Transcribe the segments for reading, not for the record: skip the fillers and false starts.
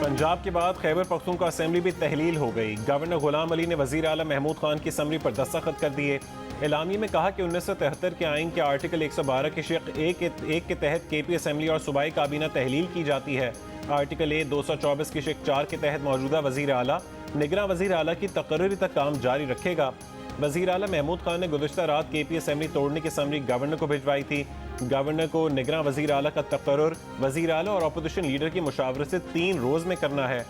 पंजाब के बाद खैबर पख्तूनख्वा असेंबली भी तहलील हो गई। गवर्नर गुलाम अली ने वजीर आला महमूद खान की समरी पर दस्तखत कर दिए। एलामी में कहा कि 1973 के आइन के आर्टिकल 112 के शिक एक के तहत केपी असेंबली और सूबाई काबीना तहलील की जाती है। आर्टिकल 224 की शिक 4 के तहत मौजूदा वजीर आला निगरान वजीर आला की तकर्री तक काम जारी रखेगा। वजीर आला महमूद खान ने गुज़िश्ता रात केपी असेंबली तोड़ने की समरी गवर्नर को भिजवाई थी। गवर्नर को निगरान वजीर आला का तकर्रुर वजीर आला और अपोजिशन लीडर की मुशावरत से 3 रोज़ में करना है।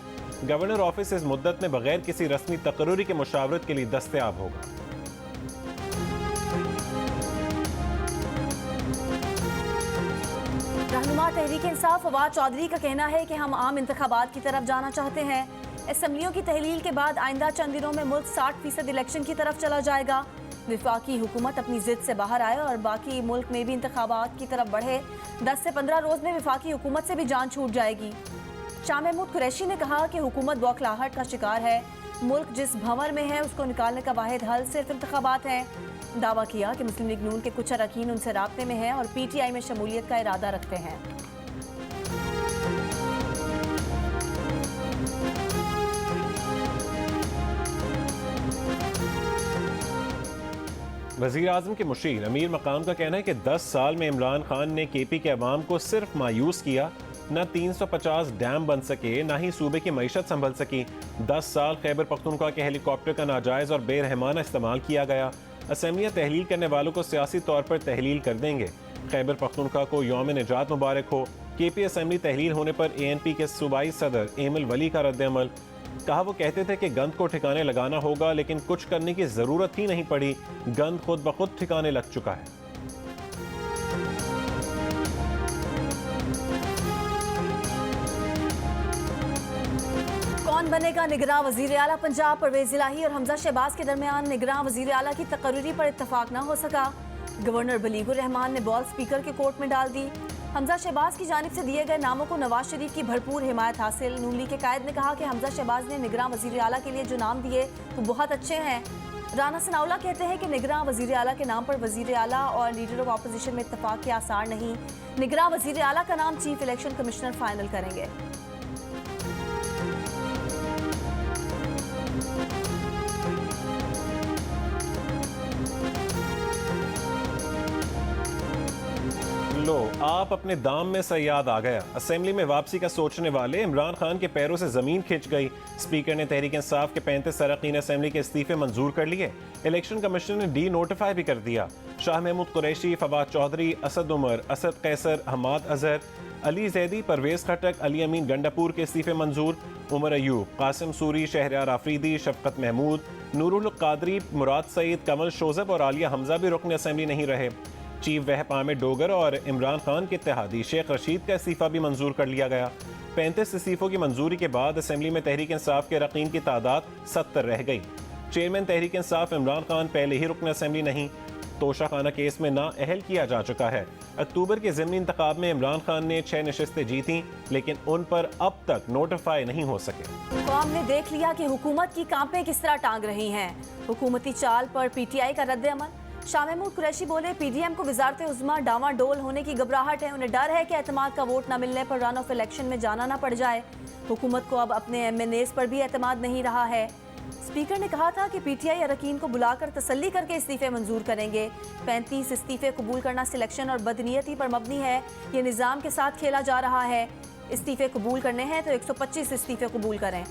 गवर्नर ऑफिस इस मुद्दत में बगैर किसी रस्मी तकर्रुरी के मुशावरत के लिए दस्तयाब होगा। रहनुमा तहरीक इंसाफ फवाद चौधरी का कहना है कि हम आम इंतखाबात की तरफ जाना चाहते हैं। असेंबलियों की तहलील के बाद आइंदा चंद दिनों में मुल्क 60% इलेक्शन की तरफ चला जाएगा। विफाकी हुकूमत अपनी जिद से बाहर आए और बाकी मुल्क में भी इंतखाबात की तरफ बढ़े। 10 से 15 रोज में विफाकी हुकूमत से भी जान छूट जाएगी। शाह महमूद कुरैशी ने कहा कि हुकूमत बौखलाहट का शिकार है। मुल्क जिस भंवर में है उसको निकालने का वाहिद हल सिर्फ इंतखाबात है। दावा किया कि मुस्लिम लीग नून के कुछ अरकान उनसे राब्ते में हैं और PTI में शमूलियत का इरादा रखते हैं। वज़ीर आज़म के मुशीर अमीर मकाम का कहना है कि 10 साल में इमरान खान ने KP के अवाम को सिर्फ मायूस किया। न 350 डैम बन सके, ना ही सूबे की मईशत संभल सकी। 10 साल खैबर पख्तूनख्वा के हेलीकॉप्टर का नाजायज़ और बेरहमाना इस्तेमाल किया गया। असेंबलियाँ तहलील करने वालों को सियासी तौर पर तहलील कर देंगे। खैबर पख्तूनख्वा को यौम निजात मुबारक हो। KP असेंबली तहलील होने पर ANP के सूबाई सदर एमल वली का रद्द-ए-अमल। कहा वो कहते थे कि गंद को ठिकाने लगाना होगा, लेकिन कुछ करने की जरूरत ही नहीं पड़ी। गंद खुद ब खुद ठिकाने लग चुका है। कौन बनेगा निगरान वजीर आला पंजाब? परवेज इलाही और हमजा शहबाज के दरमियान निगरान वजीर आला की तकर्री पर इत्तफाक न हो सका। गवर्नर बलीगुर रहमान ने बॉल स्पीकर के कोर्ट में डाल दी। हमजा शहबाज की जानिब से दिए गए नामों को नवाज शरीफ की भरपूर हिमायत हासिल। नून लीग के कायद ने कहा कि हमजा शहबाज ने निगरान वजीर आला के लिए जो नाम दिए वो बहुत अच्छे हैं। राना सनाउल्लाह कहते हैं कि निगरान वजीर आला के नाम पर वजीर आला और लीडर ऑफ अपोजिशन में इत्तफाक के आसार नहीं। निगरान वजीर आला का नाम चीफ इलेक्शन कमिश्नर फाइनल करेंगे। लो, आप अपने दाम में सयाद आ गया। असेंबली में वापसी का सोचने वाले इमरान खान के पैरों से जमीन खिंच गई। स्पीकर ने तहरीक इंसाफ के 35 अरकान असेंबली के इस्तीफे मंजूर कर लिए। इलेक्शन कमीशन ने डी नोटिफाई भी कर दिया। शाह महमूद कुरैशी, फवाद चौधरी, असद उमर, असद कैसर, हमाद अजहर, अली जैदी, परवेज खटक, अली अमीन गंडापुर के इस्तीफे मंजूर। उमर अयूब, कासिम सूरी, शहरयार आफरीदी, शफकत महमूद, नूरुल कादरी, मुराद सईद, कमल शोजब और आलिया हमजा भी रुकन असेंबली नहीं रहे। चीफ वहप आमिर डोगर और इमरान खान के इत्तेहादी शेख रशीद का इस्तीफा भी मंजूर कर लिया गया। 35 इस्तीफों की मंजूरी के बाद असेंबली में तहरीक इंसाफ के अरकान की तादाद 70 रह गई। चेयरमैन तहरीक इंसाफ इमरान खान पहले ही रुकन असेंबली नहीं। तोशा खाना केस में नाअहल किया जा चुका है। अक्टूबर के ज़िमनी इंतखाब में इमरान खान ने 6 नशिस्तें जीती, लेकिन उन पर अब तक नोटिफाई नहीं हो सके। कौम ने देख लिया कि हुकूमत की कांपें किस तरह टांग रही हैं। हुकूमती चाल पर PTI का रद्द-ए-अमल। शाह महमूद कुरैशी बोले, PDM को वजारत उज़्मा डावाडोल होने की घबराहट है। उन्हें डर है कि एतमाद का वोट न मिलने पर रन ऑफ इलेक्शन में जाना ना पड़ जाए। हुकूमत को अब अपने MNAs पर भी एतमाद नहीं रहा है। स्पीकर ने कहा था कि PTI अरकान को बुलाकर तसल्ली करके इस्तीफे मंजूर करेंगे। 35 इस्तीफे कबूल करना सिलेक्शन और बदनीयती पर मबनी है। ये निज़ाम के साथ खेला जा रहा है। इस्तीफे कबूल करने हैं तो 125 इस्तीफे कबूल करें।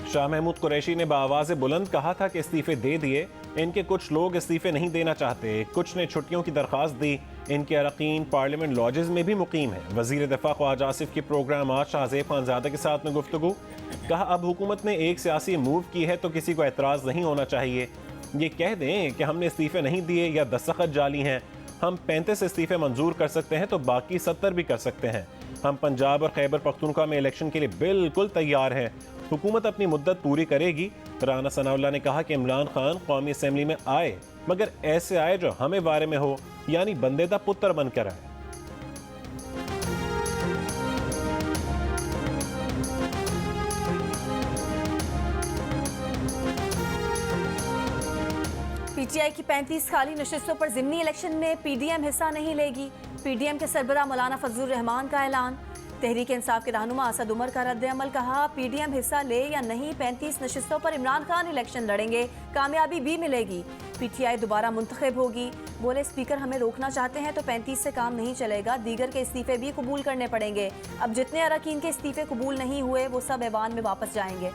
शाह महमूद कुरैशी ने बाआवाज़ बुलंद कहा था कि इस्तीफे दे दिए। इनके कुछ लोग इस्तीफे नहीं देना चाहते, कुछ ने छुट्टियों की दरख्वास्त दी। इनके अरकान पार्लियामेंट लॉजेस में भी मुकीम है। वजीर दिफा ख्वाजा आसिफ की प्रोग्राम आज शाहजेब खानजादा के साथ में गुफ्तगू। कहा, अब हुकूमत ने एक सियासी मूव की है तो किसी को एतराज़ नहीं होना चाहिए। ये कह दें कि हमने इस्तीफे नहीं दिए या दस्तखत जाली हैं। हम 35 इस्तीफे मंजूर कर सकते हैं तो बाकी 70 भी कर सकते हैं। हम पंजाब और खैबर पख्तूनख्वा में इलेक्शन के लिए बिल्कुल तैयार हैं। हुकूमत अपनी मुद्दत पूरी करेगी। राना सनाउल्लाह ने कहा कि इमरान खान कौमी असेंबली में आए, मगर ऐसे आए जो हमें बारे में हो, यानी बंदे दा पुत्र बनकर आए। पीटीआई की 35 खाली नशिस्तों पर ज़िमनी इलेक्शन में पीडीएम हिस्सा नहीं लेगी। पीडीएम के सरबराह मौलाना फजलुर रहमान का ऐलान। तहरीक इंसाफ के रहनुमा असद उमर का रद्द-ए-अमल, कहा पीडीएम हिस्सा ले या नहीं 35 नशिस्तों पर इमरान खान इलेक्शन लड़ेंगे, कामयाबी भी मिलेगी। पीटीआई दोबारा मुंतखब होगी। बोले स्पीकर हमें रोकना चाहते हैं तो 35 से काम नहीं चलेगा, दीगर के इस्तीफे भी कबूल करने पड़ेंगे। अब जितने अरकान के इस्तीफे कबूल नहीं हुए वो सब ऐवान में वापस जाएंगे।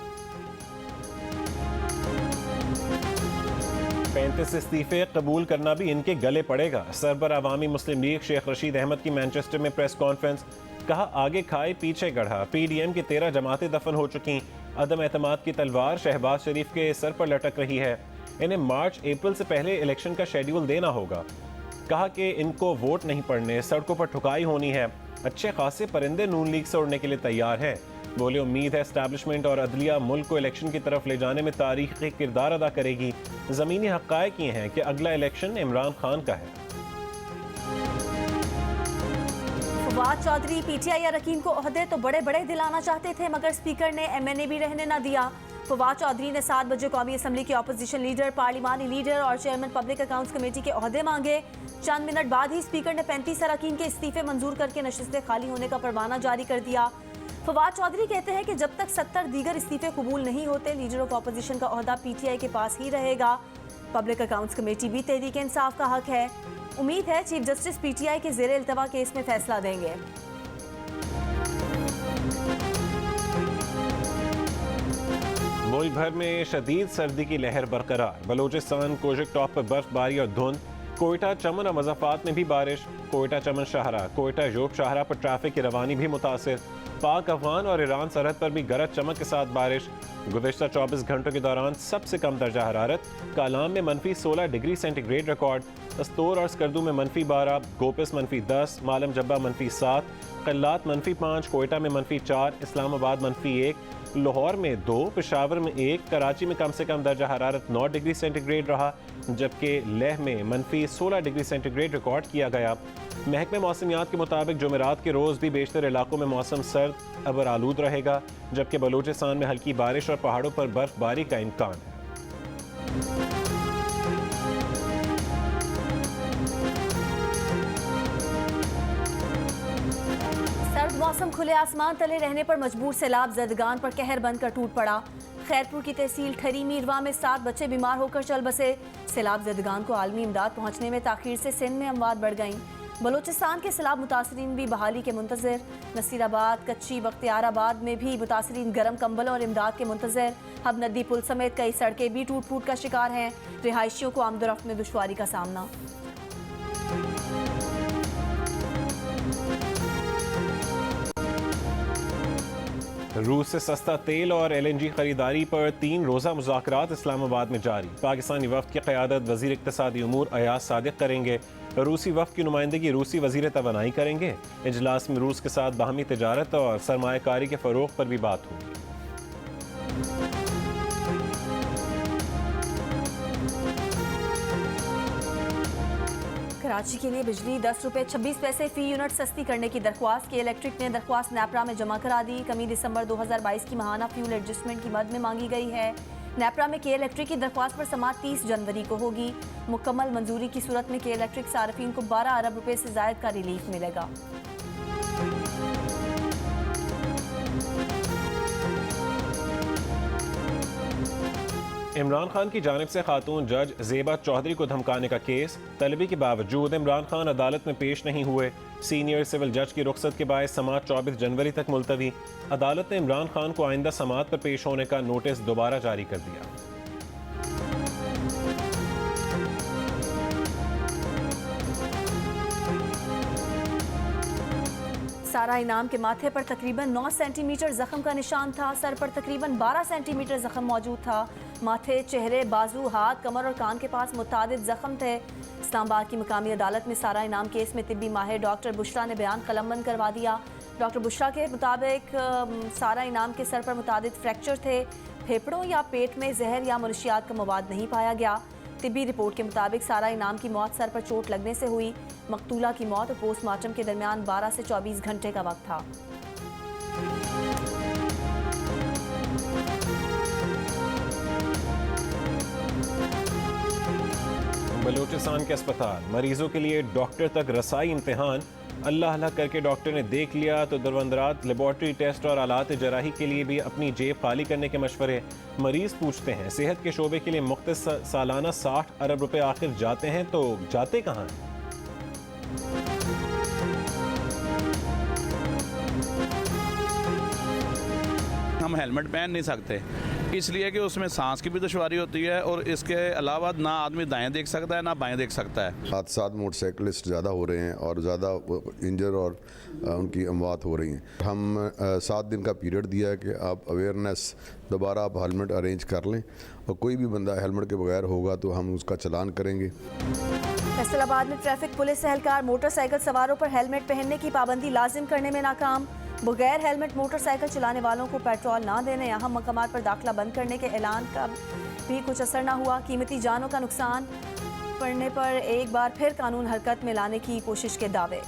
35 इस्तीफे कबूल करना भी इनके गले पड़ेगा। सरबराह अवामी मुस्लिम लीग शेख रशीद अहमद की मैनचेस्टर में प्रेस कॉन्फ्रेंस, कहा आगे खाए पीछे गढ़ा, पीडीएम की 13 जमातें दफन हो चुकी, अदम एतमाद की तलवार शहबाज शरीफ के सर पर लटक रही है, इन्हें मार्च अप्रैल से पहले इलेक्शन का शेड्यूल देना होगा। कहा कि इनको वोट नहीं पड़ने, सड़कों पर ठुकाई होनी है। अच्छे खासे परिंदे नून लीग से उड़ने के लिए तैयार हैं। बोले उम्मीद है एस्टैब्लिशमेंट और अदलिया मुल्क को इलेक्शन की तरफ ले जाने में तारीखी किरदार अदा करेगी। ज़मीनी हक़ाइक़ ये हैं कि अगला इलेक्शन इमरान खान का है। फवाद चौधरी, पीटीआई अरकान को ओहदे तो बड़े बड़े दिलाना चाहते थे मगर स्पीकर ने एमएनए भी रहने न दिया। फवाद चौधरी ने 7 बजे कौमी असम्बली के अपोजिशन लीडर, पार्लिमानी लीडर और चेयरमैन पब्लिक अकाउंट्स कमेटी के ओहदे मांगे। चंद मिनट बाद ही स्पीकर ने 35 अरकान के इस्तीफे मंजूर करके नशिस्तें खाली होने का परवाना जारी कर दिया। फवाद चौधरी कहते हैं कि जब तक 70 दीगर इस्तीफे कबूल नहीं होते लीडर ऑफ अपोजिशन का ओहदा पीटीआई के पास ही रहेगा। पब्लिक अकाउंट्स कमेटी भी तहरीक इंसाफ का हक है। उम्मीद है चीफ जस्टिस पीटीआई के ज़ेरे इल्तवा केस में फैसला देंगे। मुल्क भर में शदीद सर्दी की लहर बरकरार। बलोचिस्तान कोशिक टॉप पर बर्फबारी और धुंध। कोयटा, चमन और मज़ाफ़ात में भी बारिश। कोयटा, चमन शाहरा, कोयटा, योब शाहरा पर ट्रैफिक की रवानी भी मुतासिर। पाक अफगान और ईरान सरहद पर भी गरज चमक के साथ बारिश। गुज़िश्ता 24 घंटों के दौरान सबसे कम दर्जा हरारत कालाम में -16 डिग्री सेंटीग्रेड रिकॉर्ड। अस्तोर और स्कर्दू में -12, गोपिस -10, मालम जब्बा -7, क़ल्लात -5, कोयटा में -4, इस्लामाबाद -1, लाहौर में 2, पेशावर में 1, कराची में कम से कम दर्जा हरारत 9 डिग्री सेंटीग्रेड रहा, जबकि लेह में -16 डिग्री सेंटीग्रेड रिकॉर्ड किया गया। महकमे मौसमियात के मुताबिक जुमेरात के रोज़ भी बेशतर इलाकों में मौसम सर्द अबर आलूद रहेगा, जबकि बलूचिस्तान में हल्की बारिश और पहाड़ों पर बर्फबारी का इम्कान है। सर्द मौसम खुले आसमान तले रहने पर मजबूर सैलाब जदगान पर कहर बनकर टूट पड़ा। खैरपुर की तहसील ठरी मीरवा में 7 बच्चे बीमार होकर चल बसे। सैलाब जदगान को आलमी इमदाद पहुंचने में ताखीर से सिंध में अमवात बढ़ गईं। बलोचिस्तान के सैलाब मुतासरीन भी बहाली के मुंतज़िर। नसीराबाद, कच्ची, बख्तियाराबाद में भी मुतासरीन गर्म कंबल और इमदाद के मुंतज़िर। हब नदी पुल समेत कई सड़कें भी टूट फूट का शिकार हैं। रिहायशियों को आमदोरफ्त में दुश्वारी का सामना। रूस से सस्ता तेल और LNG खरीदारी पर 3 रोज़ा मुज़ाकरात इस्लामाबाद में जारी। पाकिस्तानी वफ़द की क़यादत वज़ीर इक़्तिसादी उमूर अयाज सादिक करेंगे। रूसी वफ़द की नुमाइंदगी रूसी वज़ीर तवानाई करेंगे। इजलास में रूस के साथ बाहमी तिजारत और सरमायाकारी के फ़रोग़ पर भी बात होगी। कराची के लिए बिजली 10 रुपये 26 पैसे फी यूनिट सस्ती करने की दरख्वास्त की इलेक्ट्रिक ने दरख्वास्त नेपरा में जमा करा दी। कमी दिसंबर 2022 की माहाना फ्यूल एडजस्टमेंट की मद में मांगी गई है। नेपरा में के इलेक्ट्रिक की दरख्वास्त पर समाअत 30 जनवरी को होगी। मुकम्मल मंजूरी की सूरत में के इलेक्ट्रिक सार्फिन को 12 अरब रुपए से जायद का रिलीफ मिलेगा। इमरान खान की जानिब से खातून जज ज़ेबा चौधरी को धमकाने का केस। तलबी के बावजूद इमरान खान अदालत में पेश नहीं हुए। सीनियर सिविल जज की रुख्सत के बाद समाअत 24 जनवरी तक मुलतवी। अदालत ने इमरान खान को आइंदा समाअत पर पेश होने का नोटिस दोबारा जारी कर दिया। सारा इनाम के माथे पर तकरीबन 9 सेंटीमीटर जख्म का निशान था। सर पर तकरीबन 12 सेंटीमीटर जख्म मौजूद था। माथे, चेहरे, बाजू, हाथ, कमर और कान के पास मुतादिद जख्म थे। इस्लामाबाद की मुकामी अदालत में सारा इनाम केस में तिब्बी माहिर डॉक्टर बुशरा ने बयान कलमबंद करवा दिया। डॉक्टर बुशरा के मुताबिक सारा इनाम के सर पर मुतादिद फ्रैक्चर थे। फेफड़ों या पेट में जहर या मनशियात का मवाद नहीं पाया गया। तिब्बी रिपोर्ट के मुताबिक सारा इनाम की मौत सर पर चोट लगने से हुई। मकतूला की मौत और पोस्टमार्टम के दरमियान 12 से 24 घंटे का वक्त था। बलूचिस्तान के अस्पताल मरीजों के लिए डॉक्टर तक रसाई इम्तिहान। अल्लाह अल्लाह करके डॉक्टर ने देख लिया तो दरवंदरात लेबॉर्ट्री टेस्ट और आलात जराही के लिए भी अपनी जेब खाली करने के मशवरे। मरीज पूछते हैं सेहत के शोबे के लिए मुख्तस सालाना 60 अरब रुपए आखिर जाते हैं तो जाते कहाँ हैं? हम हेलमेट पहन नहीं सकते इसलिए कि उसमें सांस की भी दुश्वारी होती है और इसके अलावा ना आदमी दाएं देख सकता है ना बाएं देख सकता है। हादसात मोटरसाइकिलिस्ट ज़्यादा हो रहे हैं और ज़्यादा इंजर और उनकी अमवात हो रही हैं। हम 7 दिन का पीरियड दिया है कि आप अवेयरनेस दोबारा आप हेलमेट अरेंज कर लें और कोई भी बंदा हेलमेट के बगैर होगा तो हम उसका चालान करेंगे। फैसलाबाद में ट्रैफिक पुलिस एहलकार मोटरसाइकिल सवारों पर हेलमेट पहनने की पाबंदी लाजिम करने में नाकाम। बगैर हेलमेट मोटरसाइकिल चलाने वालों को पेट्रोल ना देने अहम मकामात पर दाखिला बंद करने के ऐलान का भी कुछ असर न हुआ। कीमती जानों का नुकसान पड़ने पर एक बार फिर कानून हरकत में लाने की कोशिश के दावे।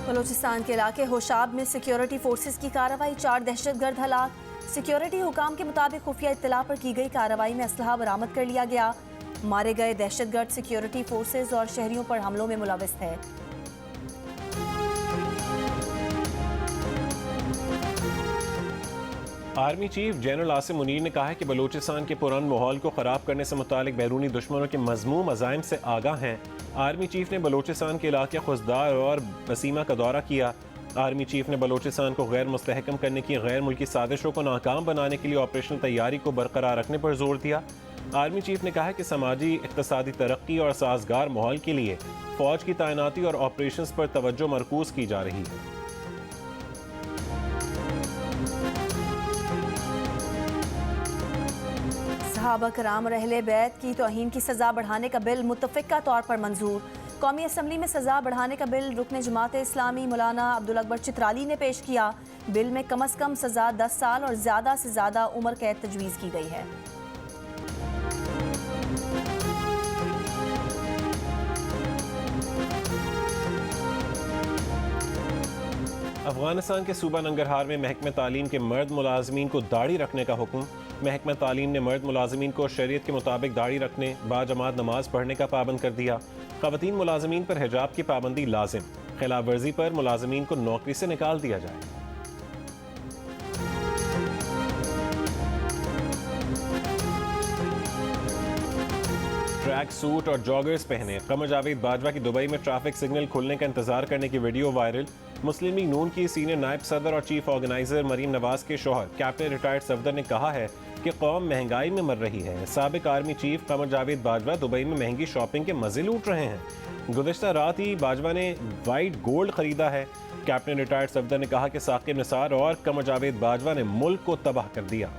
बलूचिस्तान के इलाके होशाब में सिक्योरिटी फोर्सेस की कार्रवाई, 4 दहशतगर्द हलाक। सिक्योरिटी हुकाम के मुताबिक खुफिया इत्तला पर की गई कार्रवाई में असलहा बरामद कर लिया गया। मारे गए दहशतगर्द सिक्योरिटी फोर्सेस और शहरियों पर हमलों में मुलविस थे। Army chief general Asim Munir ने कहा है कि बलूचिस्तान के पुरान माहौल को ख़राब करने से मुतालिक बैरूनी दुश्मनों के मज़मूम अज़ाइम से आगाह हैं। आर्मी चीफ ने बलूचिस्तान के इलाके खुशदार और बसीमा का दौरा किया। आर्मी चीफ ने बलूचिस्तान को गैर मुस्तहकम करने की गैर मुल्की साजिशों को नाकाम बनाने के लिए ऑपरेशनल तैयारी को बरकरार रखने पर जोर दिया। आर्मी चीफ ने कहा कि समाजी इक़्तिसादी तरक्की और साजगार माहौल के लिए फ़ौज की तैनाती और ऑपरेशंस पर तवज्जो मरकूज़ की जा रही है। सहाबा कराम और अहले बैत की तौहीन की सज़ा बढ़ाने का बिल मुत्तफ़िक़ा तौर पर मंजूर। कौमी असम्बली में सज़ा बढ़ाने का बिल रुकन जमात इस्लामी मौलाना अब्दुल अकबर चित्राली ने पेश किया। बिल में कम अज़ कम सज़ा 10 साल और ज़्यादा से ज़्यादा उम्र कैद तजवीज़ की गई है। अफगानिस्तान के सूबा नंगरहार में महकमे तालीम के मर्द मुलाजमीन को दाढ़ी रखने का हुक्म। महकमा तालीम ने मर्द मुलाजमीन को शरीयत के मुताबिक दाढ़ी रखने, बाजमात नमाज पढ़ने का पाबंद कर दिया। ख़वातीन मुलाजमीन पर हिजाब की पाबंदी लाजिम, खिलाफ वर्जी पर मुलाजमीन को नौकरी से निकाल दिया जाए। ट्रैक सूट और जॉगर्स पहने कमर जावेद बाजवा की दुबई में ट्रैफिक सिग्नल खुलने का इंतजार करने की वीडियो वायरल। मुस्लिम लीग नून की सीनियर नायब सदर और चीफ ऑर्गेनाइजर मरीम नवाज के शौहर कैप्टन रिटायर्ड सफदर ने कहा है कि कौम महंगाई में मर रही है। साबिक army chief Qamar Javed Bajwa Dubai में महंगी शॉपिंग के मजे लूट रहे हैं। गुज़िश्ता रात ही बाजवा ने वाइट गोल्ड खरीदा है। कैप्टन रिटायर्ड सफदर ने कहा कि साकिब निसार और कमर जावेद बाजवा ने मुल्क को तबाह कर दिया।